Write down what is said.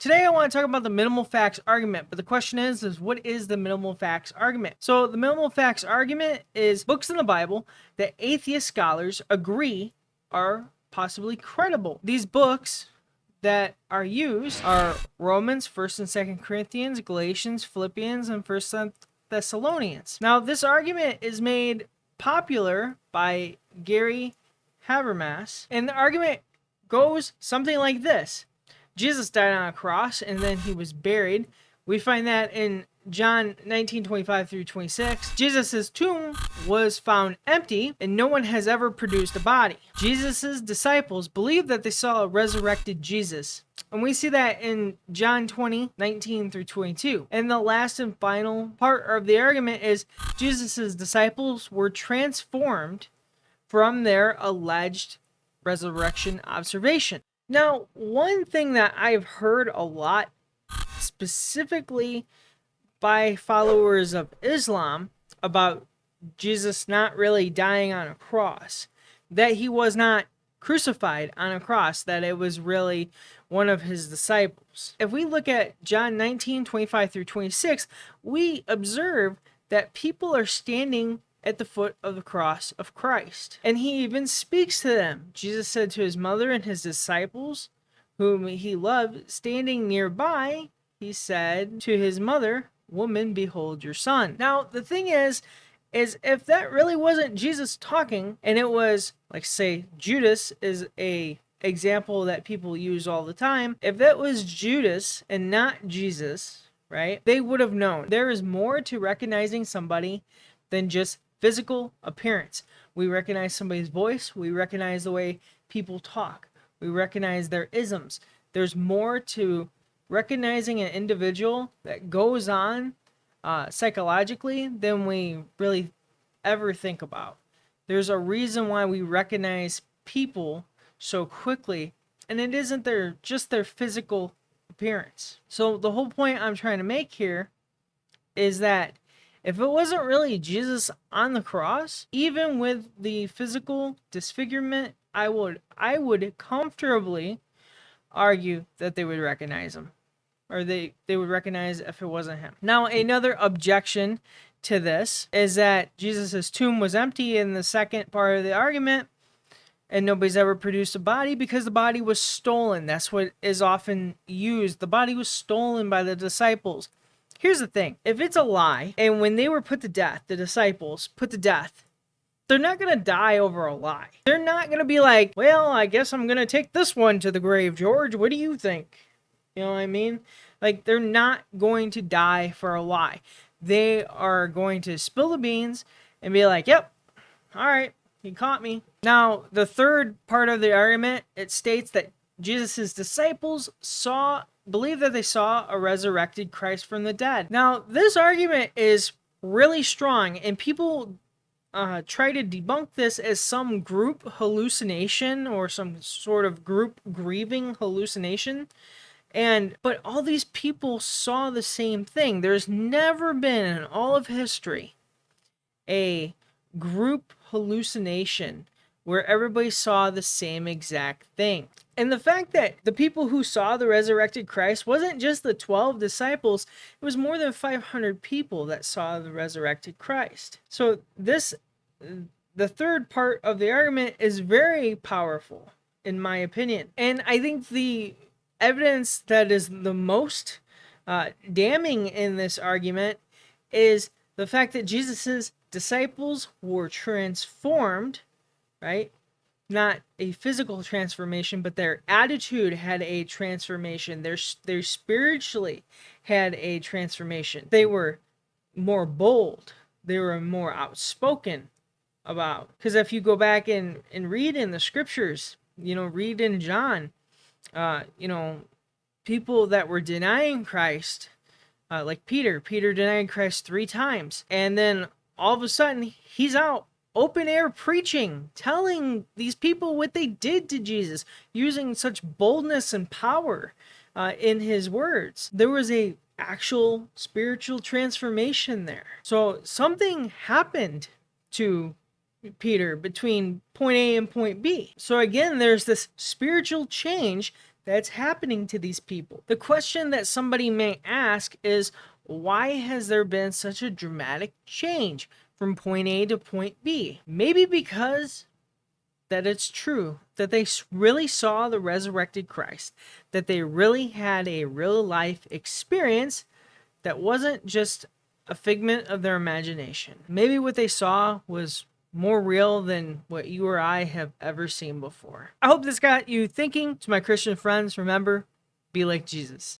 Today I want to talk about the minimal facts argument, but the question is what is the minimal facts argument? So the minimal facts argument is books in the Bible that atheist scholars agree are possibly credible. These books that are used are Romans, 1st and 2nd Corinthians, Galatians, Philippians, and 1st and Thessalonians. Now this argument is made popular by Gary Habermas, and the argument goes something like this. Jesus died on a cross and then he was buried. We find that in John 19:25 through 26. Jesus' tomb was found empty and no one has ever produced a body. Jesus' disciples believed that they saw a resurrected Jesus. And we see that in John 20:19 through 22. And the last and final part of the argument is Jesus' disciples were transformed from their alleged resurrection observation. Now, one thing that I've heard a lot, specifically by followers of Islam, about Jesus not really dying on a cross, that he was not crucified on a cross, that it was really one of his disciples. If we look at John 19:25 through 26, we observe that people are standing at the foot of the cross of Christ. And he even speaks to them. Jesus said to his mother and his disciples, whom he loved, standing nearby, he said to his mother, "Woman, behold your son." Now, the thing is if that really wasn't Jesus talking, and it was, like, say, Judas is a example that people use all the time. If that was Judas and not Jesus, right, they would have known. There is more to recognizing somebody than just physical appearance. We recognize somebody's voice. We recognize the way people talk. We recognize their isms. There's more to recognizing an individual that goes on psychologically than we really ever think about. There's a reason why we recognize people so quickly, and it isn't just their physical appearance. So the whole point I'm trying to make here is that if it wasn't really Jesus on the cross, even with the physical disfigurement, I would comfortably argue that they would recognize him, or they would recognize if it wasn't him. Now, another objection to this is that Jesus' tomb was empty in the second part of the argument, and nobody's ever produced a body because the body was stolen. That's what is often used. The body was stolen by the disciples. Here's the thing. If it's a lie, and when they were put to death, the disciples put to death, they're not going to die over a lie. They're not going to be like, well, I guess I'm going to take this one to the grave, George. What do you think? You know what I mean? Like, they're not going to die for a lie. They are going to spill the beans and be like, yep, all right, you caught me. Now, the third part of the argument, it states that Jesus' disciples believe that they saw a resurrected Christ from the dead. Now, this argument is really strong, and people try to debunk this as some group hallucination or some sort of group grieving hallucination. But all these people saw the same thing. There's never been in all of history a group hallucination where everybody saw the same exact thing. And the fact that the people who saw the resurrected Christ wasn't just the 12 disciples, it was more than 500 people that saw the resurrected Christ. So the third part of the argument is very powerful, in my opinion. And I think the evidence that is the most damning in this argument is the fact that Jesus' disciples were transformed, right? Not a physical transformation, but their attitude had a transformation. They spiritually had a transformation. They were more bold. They were more outspoken about. Because if you go back and read in the scriptures, read in John, people that were denying Christ, like Peter denied Christ 3 times. And then all of a sudden, he's out open air preaching, telling these people what they did to Jesus, using such boldness and power in his words. There was a actual spiritual transformation there. So something happened to Peter between point A and point B. So again, there's this spiritual change that's happening to these people. The question that somebody may ask is, why has there been such a dramatic change from point A to point B? Maybe because that it's true, that they really saw the resurrected Christ, that they really had a real life experience that wasn't just a figment of their imagination. Maybe what they saw was more real than what you or I have ever seen before. I hope this got you thinking. To my Christian friends, remember, be like Jesus.